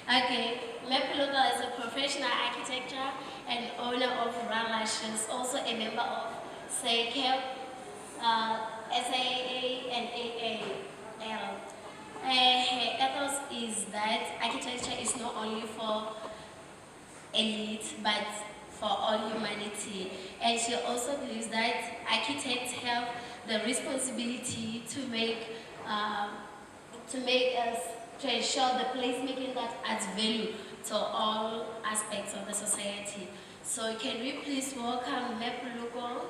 Okay, Poloko is a professional architecture and owner of Rala. She's also a member of SACAP, SAA and AAL. Her ethos is that architecture is not only for elite but for all humanity. And she also believes that architects have the responsibility to make us, to ensure the placemaking that adds value to all aspects of the society. So can we please welcome Poloko?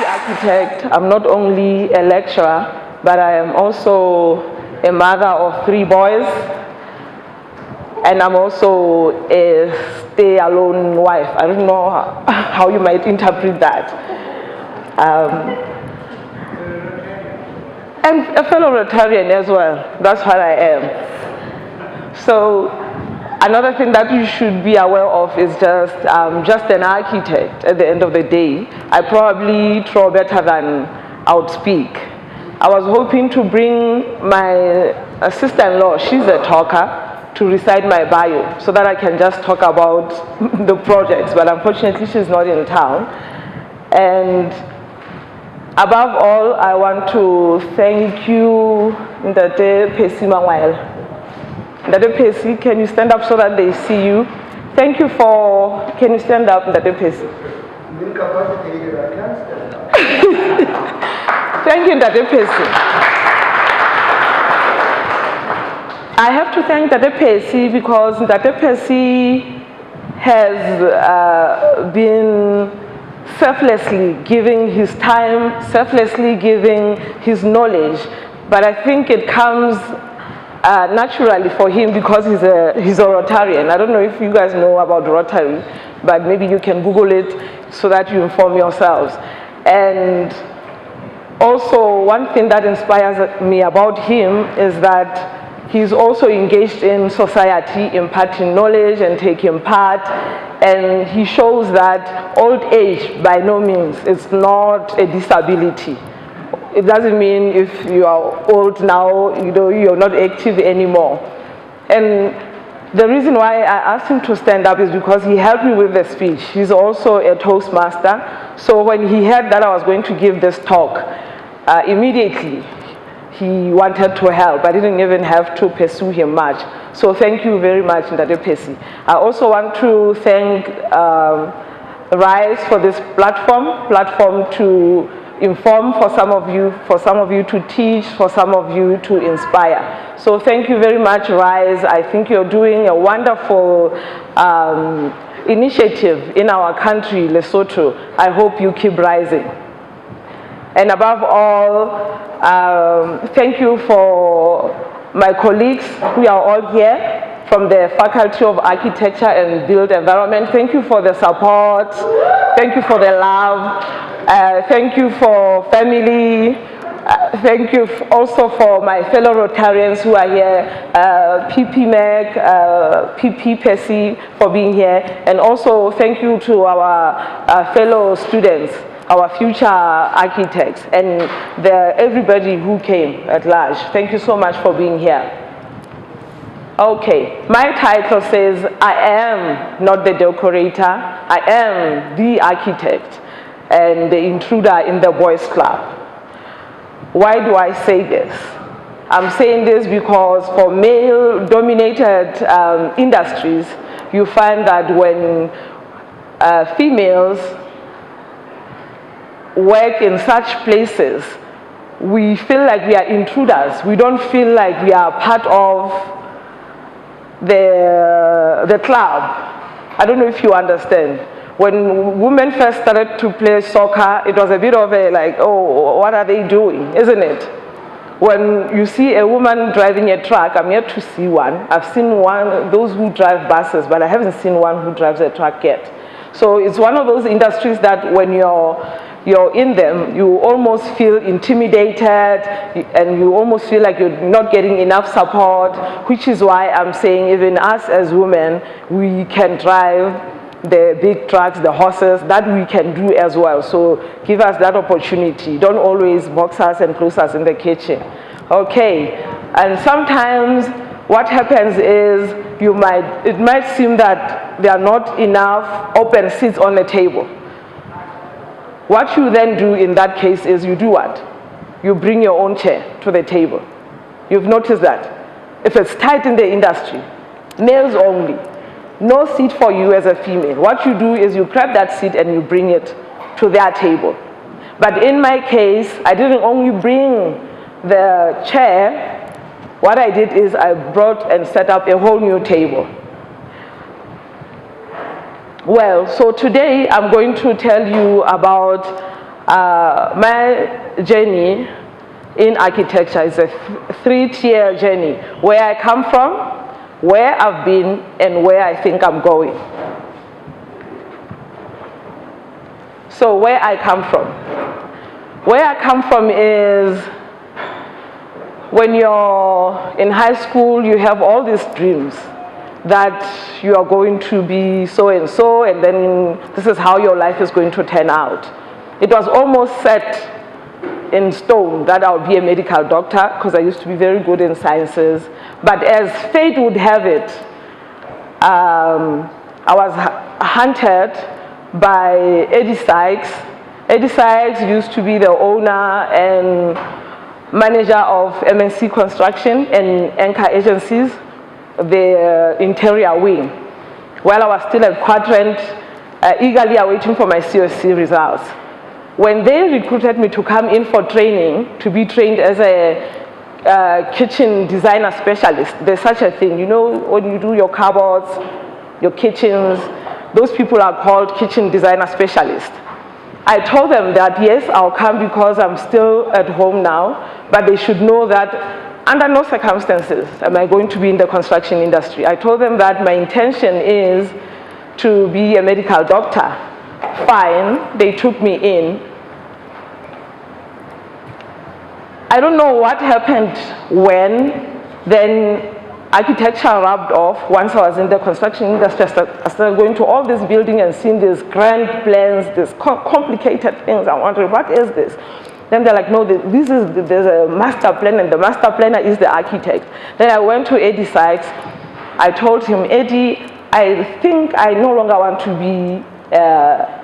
Architect. I'm not only a lecturer, but I am also a mother of 3 boys, and I'm also a stay-alone wife. I don't know how you might interpret that. And a fellow Rotarian as well. That's what I am. So another thing that you should be aware of is just an architect at the end of the day. I probably throw better than outspeak. I was hoping to bring my sister-in-law, she's a talker, to recite my bio so that I can just talk about the projects, but unfortunately she's not in town. And above all, I want to thank you, Ndate Pesi Mangwael. Ndate Pesi, can you stand up so that they see you? Thank you for, can you stand up, Ndate Pesi? Thank you, Ndate Pesi. I have to thank Ndate Pesi because Ndate Pesi has been selflessly giving his time, selflessly giving his knowledge, but I think it comes naturally for him because he's a Rotarian. I don't know if you guys know about Rotary, but maybe you can Google it so that you inform yourselves. And also, one thing that inspires me about him is that he's also engaged in society, imparting knowledge and taking part, and he shows that old age by no means is not a disability. It doesn't mean if you are old now, you're not active anymore. And the reason why I asked him to stand up is because he helped me with the speech. He's also a Toastmaster. So when he heard that I was going to give this talk, immediately he wanted to help. I didn't even have to pursue him much. So thank you very much, Ndate Pesi. I also want to thank RISE for this platform to inform for some of you to teach, for some of you to inspire. So thank you very much, RISE. I think you're doing a wonderful initiative in our country, Lesotho. I hope you keep rising. And above all, thank you for my colleagues. We are all here from the Faculty of Architecture and Built Environment. Thank you for the support. Thank you for the love. Thank you for family. Thank you also for my fellow Rotarians who are here, PP Meg, PP Pesi for being here. And also thank you to our fellow students, our future architects, and everybody who came at large. Thank you so much for being here. Okay, my title says, I am not the decorator, I am the architect and the intruder in the boys' club. Why do I say this? I'm saying this because for male-dominated industries, you find that when females work in such places, we feel like we are intruders. We don't feel like we are part of the club. I don't know if you understand. When women first started to play soccer, it was a bit of a like, oh, what are they doing, isn't it? When you see a woman driving a truck, I'm yet to see one. I've seen those who drive buses, but I haven't seen one who drives a truck yet. So it's one of those industries that when you're in them, you almost feel intimidated and you almost feel like you're not getting enough support, which is why I'm saying even us as women, we can drive the big trucks, the horses, that we can do as well. So give us that opportunity. Don't always box us and close us in the kitchen. Okay. And sometimes what happens is it might seem that there are not enough open seats on the table. What you then do in that case is you do what? You bring your own chair to the table. You've noticed that. If it's tight in the industry, males only, no seat for you as a female. What you do is you grab that seat and you bring it to their table. But in my case, I didn't only bring the chair. What I did is I brought and set up a whole new table. Well, so today I'm going to tell you about my journey in architecture. It's a three-tier journey, where I come from, where I've been, and where I think I'm going. So where I come from. Where I come from is when you're in high school, you have all these dreams that you are going to be so and so, and then this is how your life is going to turn out. It was almost set in stone that I would be a medical doctor because I used to be very good in sciences. But as fate would have it, I was hunted by Eddie Sykes. Eddie Sykes used to be the owner and manager of MNC Construction and Anchor Agencies, the interior wing, while I was still at Quadrant, eagerly awaiting for my COC results. When they recruited me to come in for training, to be trained as a kitchen designer specialist, there's such a thing, you know, when you do your cupboards, your kitchens, those people are called kitchen designer specialists. I told them that yes, I'll come because I'm still at home now, but they should know that under no circumstances am I going to be in the construction industry. I told them that my intention is to be a medical doctor. Fine, they took me in. I don't know what happened when, then architecture rubbed off. Once I was in the construction industry, I started going to all this building and seeing these grand plans, these complicated things. I wondered, what is this? Then they're like, no, there's a master plan, and the master planner is the architect. Then I went to Eddie Sykes. I told him, Eddie, I think I no longer want to be a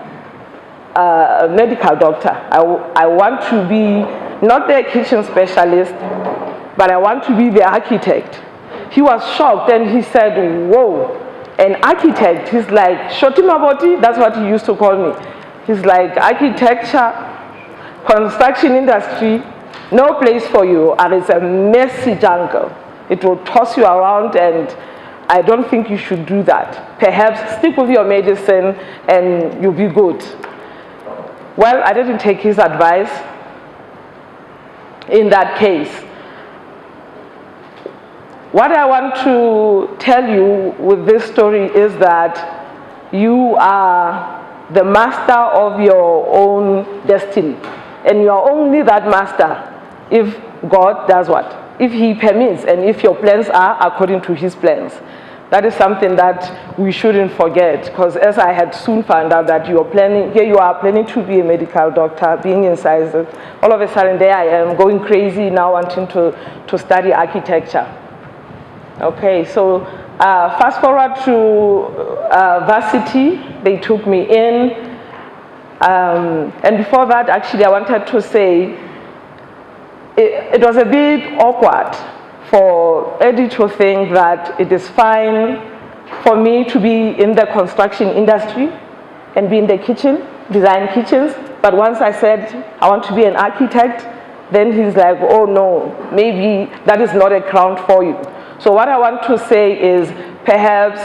medical doctor. I want to be not the kitchen specialist, but I want to be the architect. He was shocked and he said, whoa, an architect? He's like, Shotimaboti, that's what he used to call me. He's like, architecture, construction industry, no place for you, and it's a messy jungle. It will toss you around, and I don't think you should do that. Perhaps stick with your medicine and you'll be good. Well, I didn't take his advice in that case. What I want to tell you with this story is that you are the master of your own destiny. And you are only that master if God does what? If He permits, and if your plans are according to His plans. That is something that we shouldn't forget, because as I had soon found out that you are planning to be a medical doctor, being in sciences, all of a sudden there I am going crazy now wanting to study architecture. Okay, so fast forward to varsity, they took me in. And before that, actually, I wanted to say it was a bit awkward for Eddie to think that it is fine for me to be in the construction industry and be in the kitchen, design kitchens. But once I said I want to be an architect, then he's like, oh no, maybe that is not a crown for you. So what I want to say is perhaps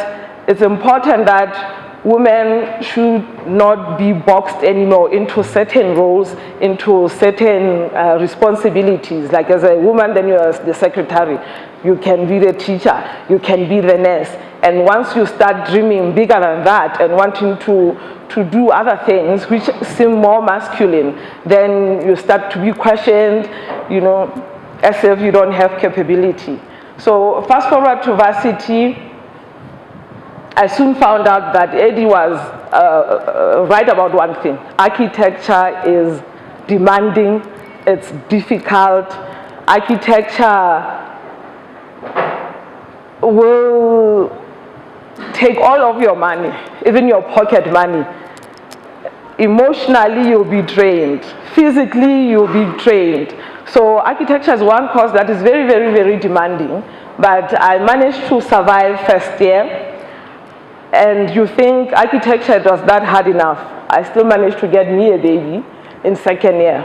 it's important that women should not be boxed anymore into certain roles, into certain responsibilities. Like as a woman, then you're the secretary. You can be the teacher. You can be the nurse. And once you start dreaming bigger than that and wanting to do other things which seem more masculine, then you start to be questioned, you know, as if you don't have capability. So fast forward to varsity, I soon found out that Eddie was right about one thing. Architecture is demanding, it's difficult. Architecture will take all of your money, even your pocket money. Emotionally, you'll be drained. Physically, you'll be drained. So architecture is one course that is very, very, very demanding, but I managed to survive first year. And you think architecture was that hard enough. I still managed to get me a baby in second year.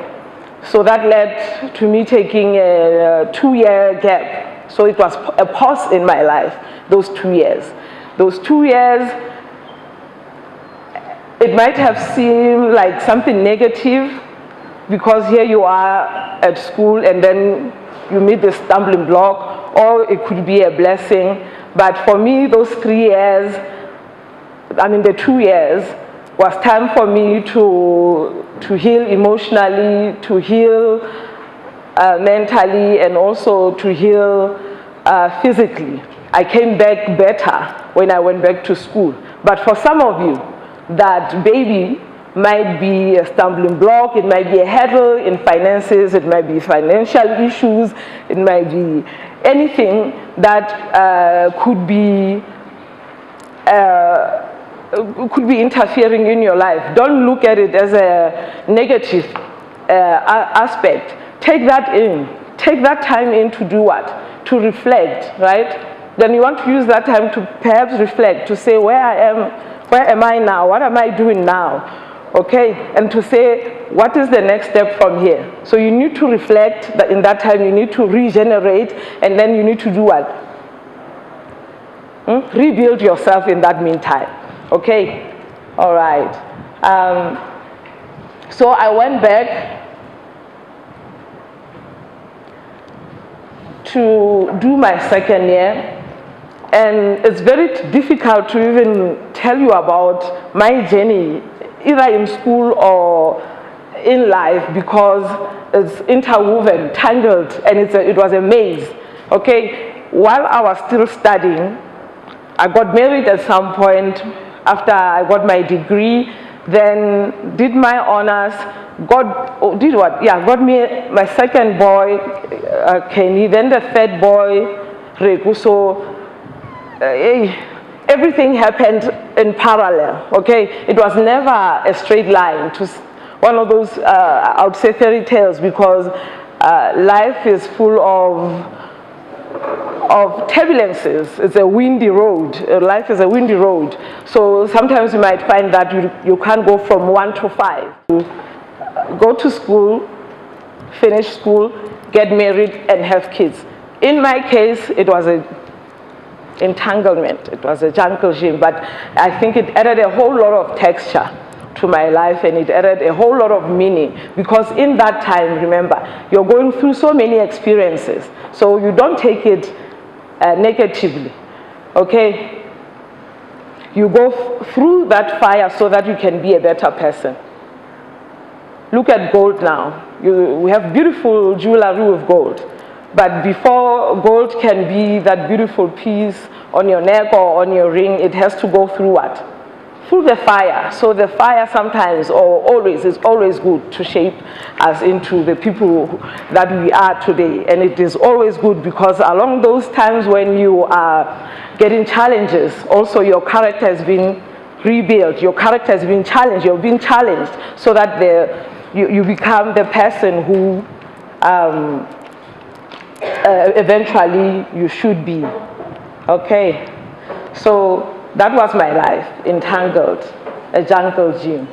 So that led to me taking a 2-year gap. So it was a pause in my life, those 2 years. Those 2 years, it might have seemed like something negative because here you are at school and then you meet the stumbling block, or it could be a blessing. But for me, those 3 years, the 2 years, was time for me to heal emotionally, to heal mentally, and also to heal physically. I came back better when I went back to school. But for some of you, that baby might be a stumbling block, it might be a hurdle in finances, it might be financial issues, it might be anything that could be interfering in your life. Don't look at it as a negative aspect. Take that in. Take that time in to do what? To reflect, right? Then you want to use that time to perhaps reflect, to say where am I now? What am I doing now? Okay, and to say, what is the next step from here? So you need to reflect, that in that time you need to regenerate, and then you need to do what? Rebuild yourself in that meantime. Okay, all right. So I went back to do my second year, and it's very difficult to even tell you about my journey, either in school or in life, because it's interwoven, tangled, and it was a maze. Okay, while I was still studying, I got married at some point after I got my degree, then did my honors, did what? Yeah, got me my second boy, Kenny, then the third boy, Reku. So everything happened in parallel, okay? It was never a straight line. It was one of those, I would say, fairy tales, because life is full of turbulences. It's a windy road. Life is a windy road. So sometimes you might find that you can't go from 1 to 5. Go to school, finish school, get married, and have kids. In my case, it was an entanglement. It was a jungle gym, but I think it added a whole lot of texture to my life, and it added a whole lot of meaning, because in that time, remember, you're going through so many experiences, so you don't take it negatively, okay? You go through that fire so that you can be a better person. Look at gold now. We have beautiful jewelry with gold, but before gold can be that beautiful piece on your neck or on your ring, it has to go through what? Through the fire. So the fire sometimes, or always, is always good to shape us into the people that we are today. And it is always good because along those times when you are getting challenges, also your character has been rebuilt, your character has been challenged, you're being challenged, so that you become the person who eventually you should be. Okay, so that was my life, entangled, a jungle gym.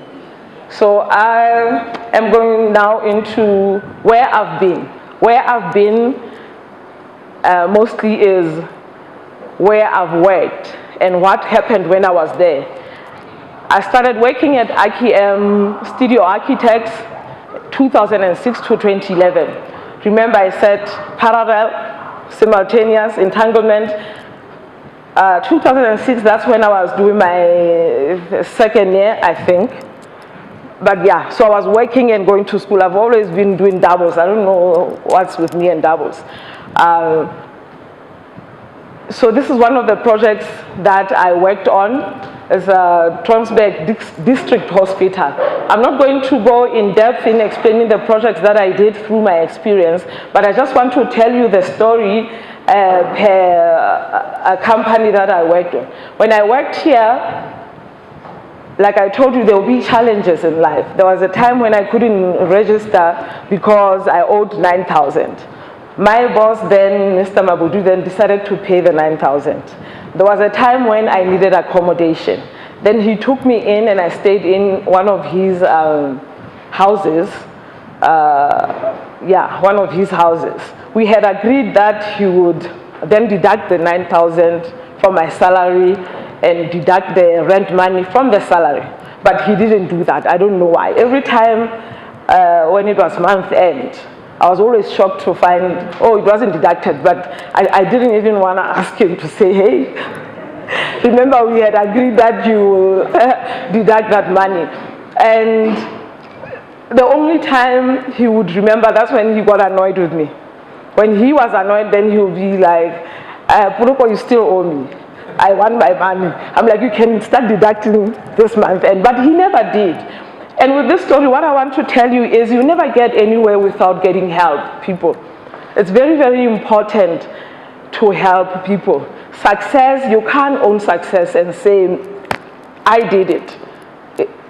So I am going now into where I've been. Where I've been mostly is where I've worked and what happened when I was there. I started working at IKM Studio Architects 2006 to 2011. Remember, I said parallel, simultaneous, entanglement. 2006, that's when I was doing my second year, I think. But yeah, so I was working and going to school. I've always been doing doubles. I don't know what's with me and doubles. So this is one of the projects that I worked on. It's a Transberg District Hospital. I'm not going to go in depth in explaining the projects that I did through my experience, but I just want to tell you the story per a company that I worked on. When I worked here, like I told you, there will be challenges in life. There was a time when I couldn't register because I owed 9,000. My boss then, Mr. Mabudu, then decided to pay the 9,000. There was a time when I needed accommodation. Then he took me in and I stayed in one of his houses. One of his houses. We had agreed that he would then deduct the 9,000 from my salary and deduct the rent money from the salary. But he didn't do that. I don't know why. Every time when it was month end, I was always shocked to find, oh, it wasn't deducted, but I didn't even want to ask him to say, hey, remember we had agreed that you will deduct that money. And the only time he would remember, that's when he got annoyed with me. When he was annoyed, then he would be like, Poloko, you still owe me. I want my money. I'm like, you can start deducting this month. But he never did. And with this story, what I want to tell you is you never get anywhere without getting help, people. It's very, very important to help people. Success, you can't own success and say, I did it.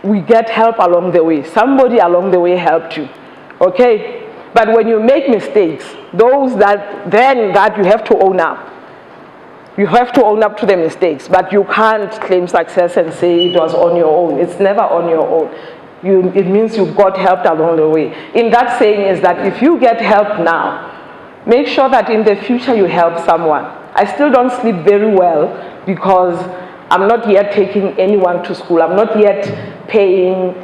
We get help along the way. Somebody along the way helped you, okay? But when you make mistakes, those that you have to own up. You have to own up to the mistakes, but you can't claim success and say it was on your own. It's never on your own. It means you got help along the way. In that saying is that if you get help now, make sure that in the future you help someone. I still don't sleep very well because I'm not yet taking anyone to school. I'm not yet paying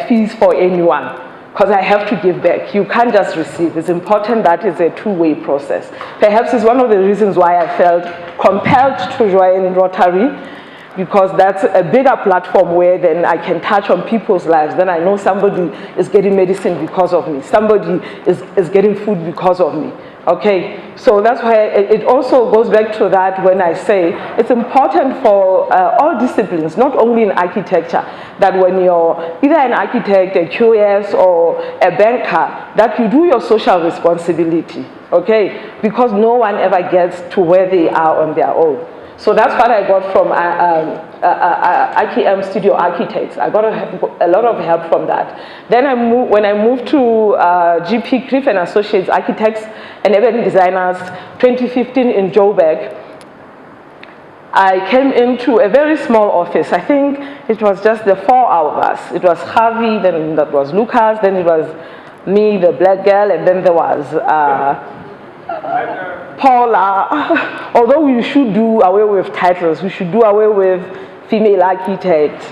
fees for anyone because I have to give back. You can't just receive. It's important that it's a two-way process. Perhaps it's one of the reasons why I felt compelled to join Rotary, because that's a bigger platform where then I can touch on people's lives. Then I know somebody is getting medicine because of me. Somebody is getting food because of me. Okay, so that's why it also goes back to that when I say it's important for all disciplines, not only in architecture, that when you're either an architect, a QS, or a banker, that you do your social responsibility, okay? Because no one ever gets to where they are on their own. So that's what I got from IKM Studio Architects. I got a lot of help from that. Then when I moved to GP Cliff and Associates Architects and Event Designers 2015 in Joburg, I came into a very small office. I think it was just the 4 of us. It was Harvey, then that was Lucas, then it was me, the black girl, and then there was Paula. Although we should do away with titles, we should do away with female architect,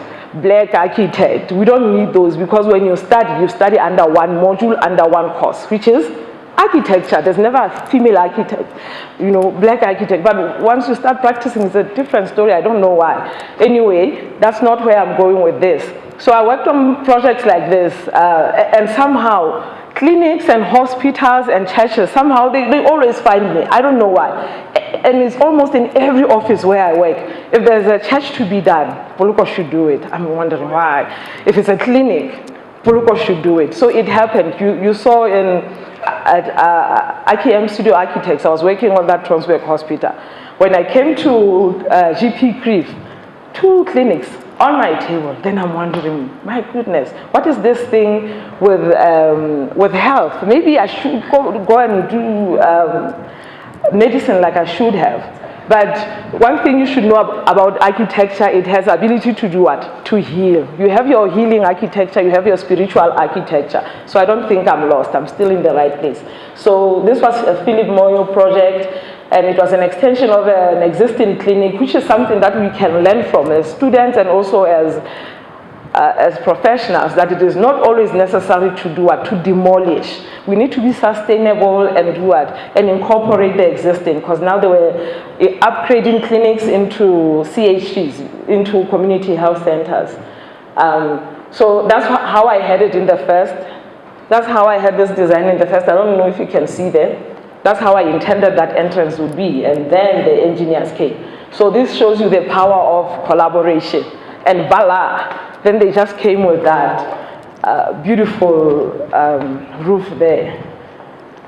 black architect. We don't need those because when you study under one module, under one course, which is architecture. There's never a female architect, black architect. But once you start practicing, it's a different story. I don't know why. Anyway, that's not where I'm going with this. So I worked on projects like this, and somehow clinics and hospitals and churches, somehow they always find me. I don't know why. And it's almost in every office where I work. If there's a church to be done, Poloko should do it. I'm wondering why. If it's a clinic, Poloko should do it. So it happened. You saw at IKM Studio Architects, I was working on that Transberg Hospital. When I came to GP Cliff, 2 clinics on my table, then I'm wondering, my goodness, what is this thing with health? Maybe I should go and do medicine like I should have. But one thing you should know about architecture, it has ability to do what? To heal. You have your healing architecture, you have your spiritual architecture. So I don't think I'm lost, I'm still in the right place. So this was a Philip Moyo project, and it was an extension of an existing clinic, which is something that we can learn from as students and also as professionals, that it is not always necessary to do what? To demolish. We need to be sustainable and do what? And incorporate the existing, because now they were upgrading clinics into CHCs, into community health centers. So that's how I had it in the first. That's how I had this design in the first. I don't know if you can see there. That's how I intended that entrance would be, and then the engineers came. So this shows you the power of collaboration. And voila, then they just came with that beautiful roof there.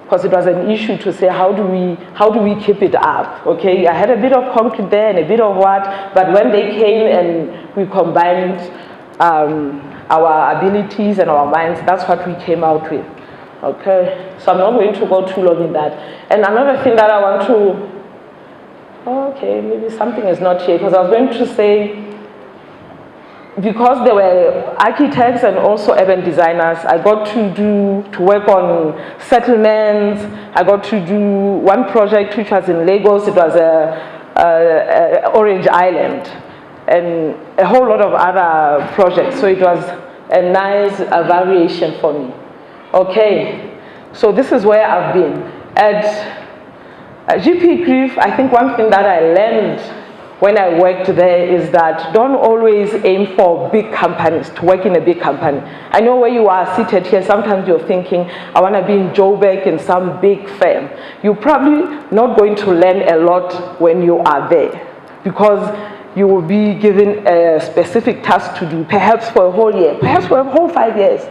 because it was an issue to say how do we keep it up. Okay, I had a bit of concrete there and a bit of what, but when they came and we combined our abilities and our minds, that's what we came out with. Okay, so I'm not going to go too long in that. And another thing that I want to, okay, maybe something is not here, because I was going to say, because there were architects and also urban designers, I got to work on settlements. I got to do one project which was in Lagos. It was a Orange Island, and a whole lot of other projects. So it was a nice variation for me. Okay, so this is where I've been. At GP Grief, I think one thing that I learned when I worked there is that don't always aim for big companies, to work in a big company. I know where you are seated here, sometimes you're thinking, I want to be in Joburg in some big firm. You're probably not going to learn a lot when you are there, because you will be given a specific task to do, perhaps for a whole year, perhaps for a whole 5 years.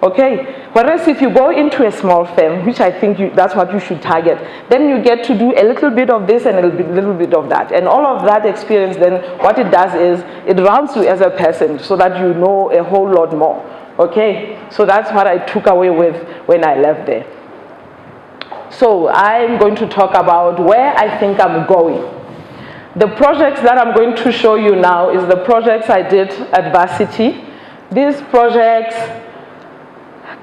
Okay, whereas if you go into a small firm, which I think that's what you should target, then you get to do a little bit of this and a little bit of that. And all of that experience, then what it does is, it rounds you as a person so that you know a whole lot more. Okay, so that's what I took away with when I left there. So I'm going to talk about where I think I'm going. The projects that I'm going to show you now is the projects I did at Varsity. These projects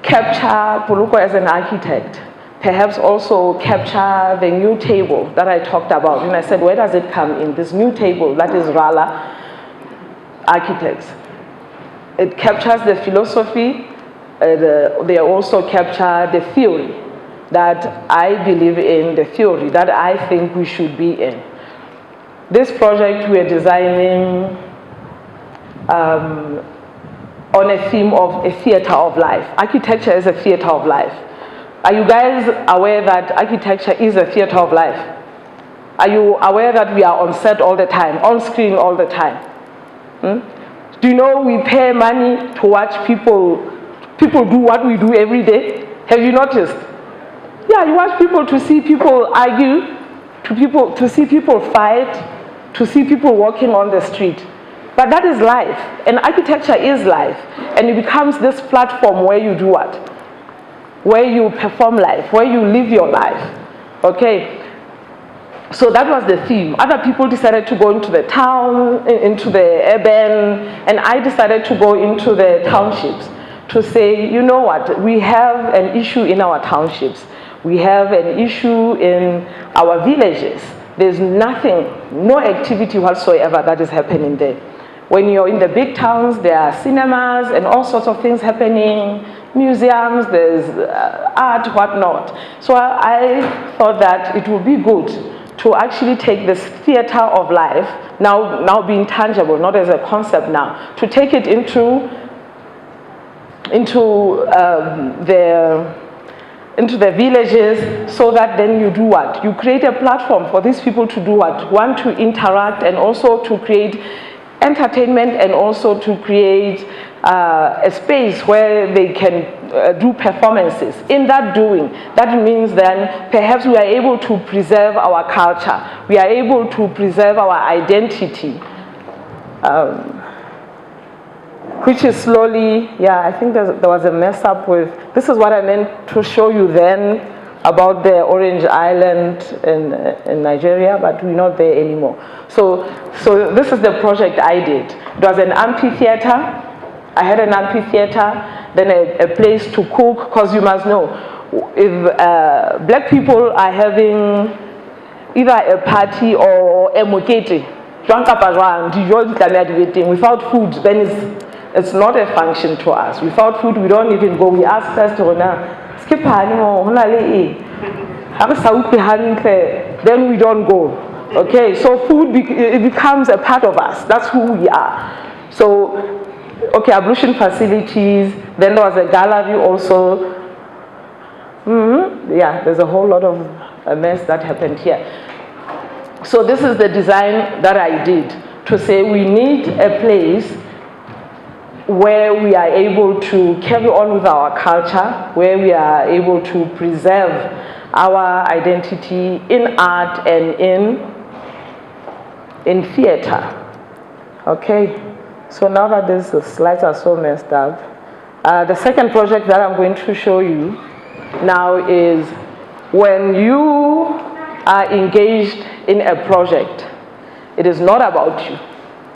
capture Poloko as an architect, perhaps also capture the new table that I talked about. And I said, where does it come in? This new table, that is Rala Architects. It captures the philosophy, they also capture the theory that I believe in, the theory that I think we should be in. This project we're designing on a theme of a theater of life. Architecture is a theater of life. Are you guys aware that architecture is a theater of life? Are you aware that we are on set all the time, on screen all the time? Do you know we pay money to watch people do what we do every day? Have you noticed? Yeah, you watch people to see people argue, to see people fight, to see people walking on the street. But that is life, and architecture is life, and it becomes this platform where you do what? Where you perform life, where you live your life, okay? So that was the theme. Other people decided to go into the town, into the urban, and I decided to go into the townships to say, you know what, we have an issue in our townships. We have an issue in our villages. There's nothing, no activity whatsoever that is happening there. When you're in the big towns, there are cinemas and all sorts of things happening, museums, there's art, whatnot. So I thought that it would be good to actually take this theater of life, now being tangible, not as a concept now, to take it into the villages, so that then you do what? You create a platform for these people to do what? One, to interact, and also to create entertainment, and also to create a space where they can do performances. In that doing, that means then perhaps we are able to preserve our culture, we are able to preserve our identity, which is slowly, yeah, I think there was a mess up with, this is what I meant to show you then about the Orange Island in Nigeria, but we're not there anymore. So this is the project I did. It was an amphitheater. I had an amphitheater, then a place to cook, because you must know, if black people are having either a party or a mokete, without food, then it's not a function to us. Without food, we don't even go. We ask first, then we don't go. Okay, so food it becomes a part of us. That's who we are. So, okay, ablution facilities. Then there was a gallery also. Yeah, there's a whole lot of a mess that happened here. So this is the design that I did to say we need a place where we are able to carry on with our culture, where we are able to preserve our identity in art and in theater. Okay, so now that these slides are so messed up, the second project that I'm going to show you now is when you are engaged in a project, it is not about you.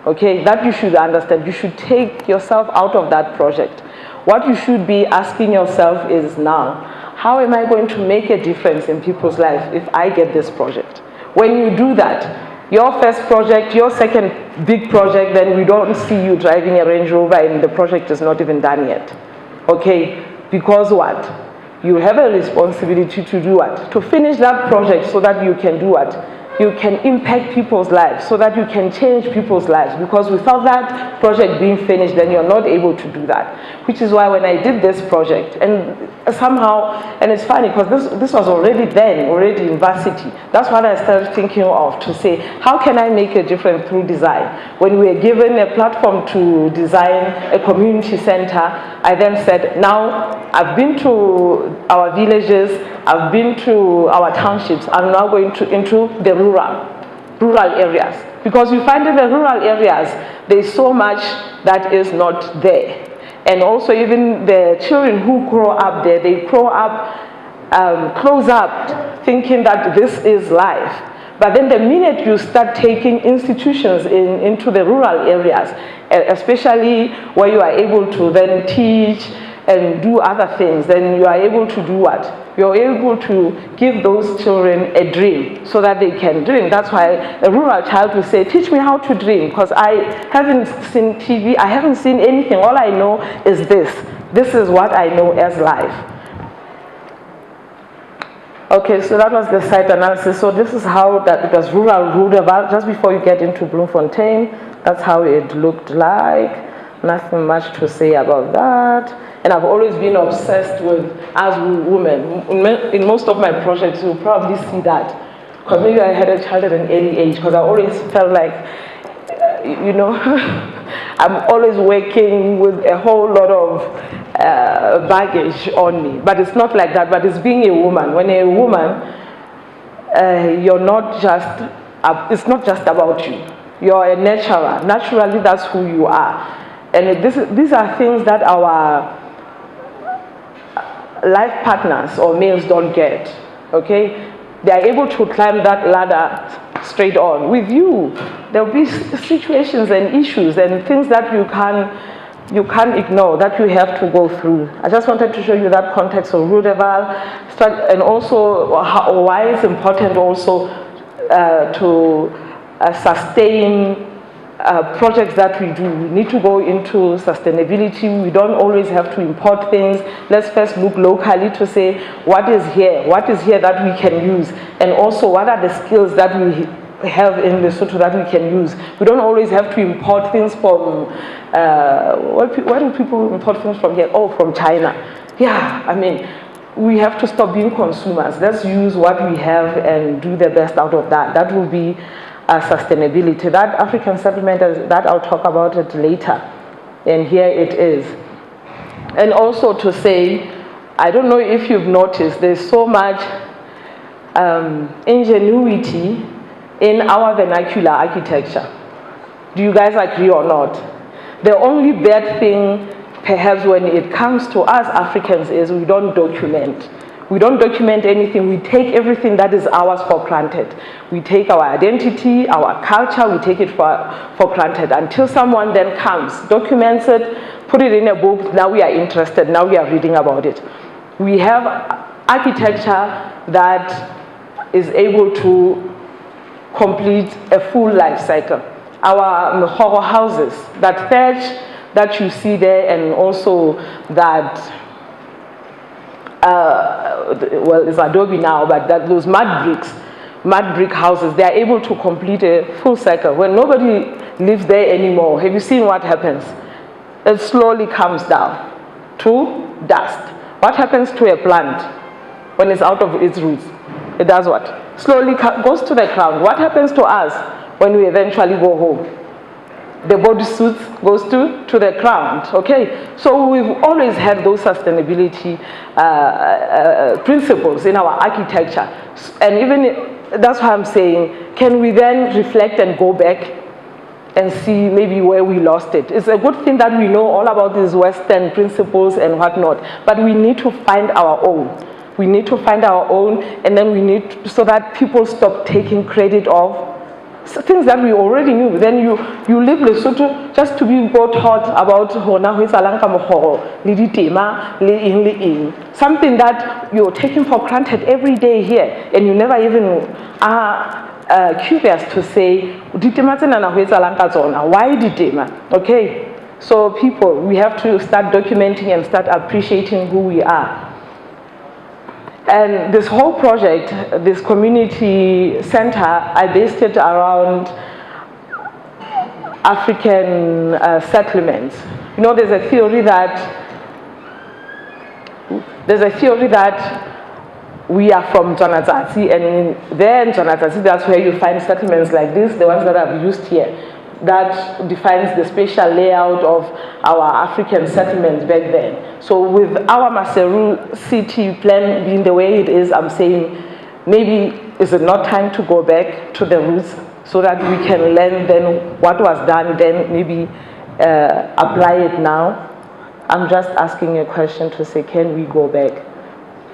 Okay, that you should understand. You should take yourself out of that project. What you should be asking yourself is now, how am I going to make a difference in people's lives if I get this project? When you do that, your first project, your second big project, then we don't see you driving a Range Rover and the project is not even done yet. Okay, because what? You have a responsibility to do what? To finish that project so that you can do what? You can impact people's lives, so that you can change people's lives. Because without that project being finished, then you're not able to do that. Which is why when I did this project, and somehow, and it's funny because this was already in varsity. That's what I started thinking of, to say, how can I make a difference through design? When we were given a platform to design a community center, I then said, now I've been to our villages, I've been to our townships, I'm now going into the rural areas. Because you find in the rural areas, there's so much that is not there. And also even the children who grow up there, they grow up, close up, thinking that this is life. But then the minute you start taking institutions into the rural areas, especially where you are able to then teach and do other things, then you are able to do what? You're able to give those children a dream so that they can dream. That's why a rural child will say, teach me how to dream, because I haven't seen TV, I haven't seen anything. All I know is this. This is what I know as life. Okay, so that was the site analysis. So this is how that it was rural, just before you get into Bloemfontein. That's how it looked like. Nothing much to say about that. And I've always been obsessed with, as women, in most of my projects, you'll probably see that. Because maybe I had a child at an early age, because I always felt like, you know, I'm always working with a whole lot of baggage on me. But it's not like that, but it's being a woman. When you're a woman, you're not just, it's not just about you. You're a nurturer. Naturally, that's who you are. And these are things that our life partners or males don't get, okay? They are able to climb that ladder straight on. With you, there will be situations and issues and things that you can't ignore, that you have to go through. I just wanted to show you that context of Rudeval, and also why it's important also to sustain projects that we do. We need to go into sustainability. We don't always have to import things. Let's first look locally to say what is here that we can use, and also what are the skills that we have in Lesotho that we can use. We don't always have to import things from, where do people import things from here? Oh, from China. Yeah, I mean, we have to stop being consumers. Let's use what we have and do the best out of that. That will be sustainability. That African settlement, that I'll talk about it later. And here it is. And also to say, I don't know if you've noticed, there's so much ingenuity in our vernacular architecture. Do you guys agree or not? The only bad thing, perhaps, when it comes to us Africans is we don't document. We don't document anything. We take everything that is ours for granted. We take our identity, our culture, we take it for granted until someone then comes, documents it, put it in a book. Now we are interested. Now we are reading about it. We have architecture that is able to complete a full life cycle. Our Mhoro houses, that thatch that you see there, and also that well, it's adobe now, but those mud brick houses, they are able to complete a full cycle. When nobody lives there anymore, have you seen what happens? It slowly comes down to dust. What happens to a plant when it's out of its roots? It does what? Slowly goes to the ground. What happens to us when we eventually go home? the bodysuit goes to the ground, okay? So we've always had those sustainability principles in our architecture. And even, that's why I'm saying, can we then reflect and go back and see maybe where we lost it? It's a good thing that we know all about these Western principles and whatnot, but we need to find our own. We need to find our own, and then we need, so that people stop taking credit of things that we already knew. Then you live Lesotho just to be taught about something that you're taking for granted every day here, and you never even are curious to say, why ditema? Okay, so people, we have to start documenting and start appreciating who we are. And this whole project, this community center, I based it around African settlements. You know, there's a theory that we are from Jonathatsi, and there in Jonathatsi, that's where you find settlements like this, the ones that I've used here. That defines the spatial layout of our African settlements back then. So with our Maseru city plan being the way it is, I'm saying maybe is it not time to go back to the roots so that we can learn then what was done then, maybe apply it now? I'm just asking a question to say, can we go back?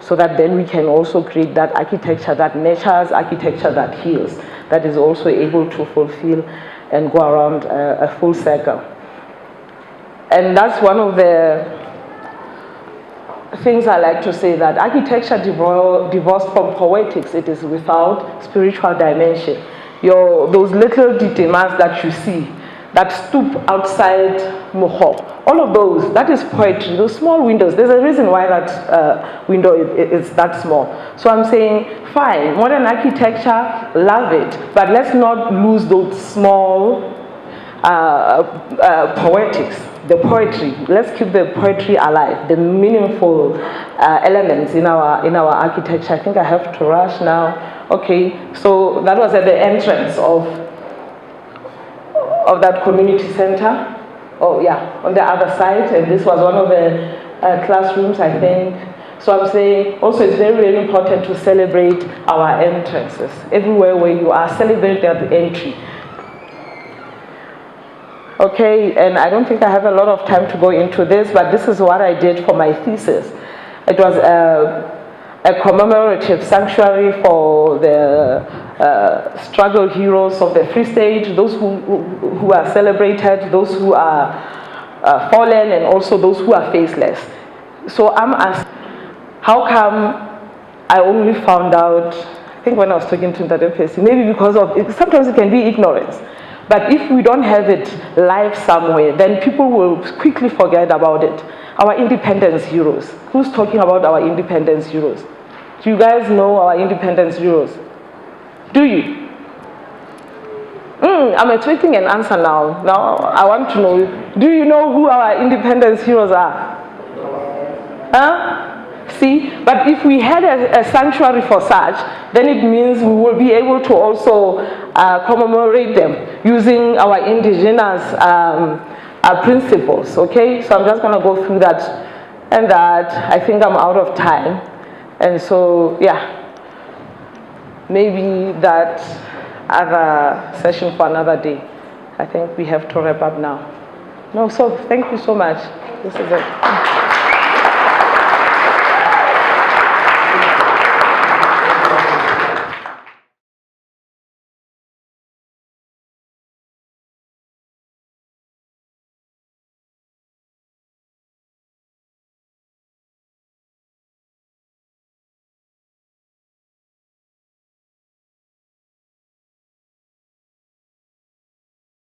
So that then we can also create that architecture that nurtures, architecture that heals, that is also able to fulfill and go around a full circle. And that's one of the things I like to say, that architecture divorced from poetics, it is without spiritual dimension. Those little details that you see, that stoop outside Moho, all of those, that is poetry. Those small windows, there's a reason why that window is that small. So I'm saying, fine, modern architecture, love it, but let's not lose those small poetics, the poetry. Let's keep the poetry alive, the meaningful elements in our architecture. I think I have to rush now. Okay, so that was at the entrance of that community center. Oh yeah, on the other side, and this was one of the classrooms, I think. So I'm saying also it's very, very important to celebrate our entrances. Everywhere where you are, celebrate at the entry. Okay, and I don't think I have a lot of time to go into this, but this is what I did for my thesis. It was a commemorative sanctuary for the struggle heroes of the Free State, those who are celebrated, those who are fallen, and also those who are faceless. So I'm asked, how come I only found out, I think when I was talking to Ndadepesi, maybe because of, sometimes it can be ignorance. But if we don't have it live somewhere, then people will quickly forget about it. Our independence heroes. Who's talking about our independence heroes? Do you guys know our independence heroes? Do you? I'm expecting an answer now. Now I want to know, do you know who our independence heroes are? Huh? See, but if we had a sanctuary for such, then it means we will be able to also commemorate them using our indigenous principles, okay? So I'm just going to go through that, and that I think I'm out of time. And so, yeah, maybe that other session for another day. I think we have to wrap up now. No, so thank you so much. This is it.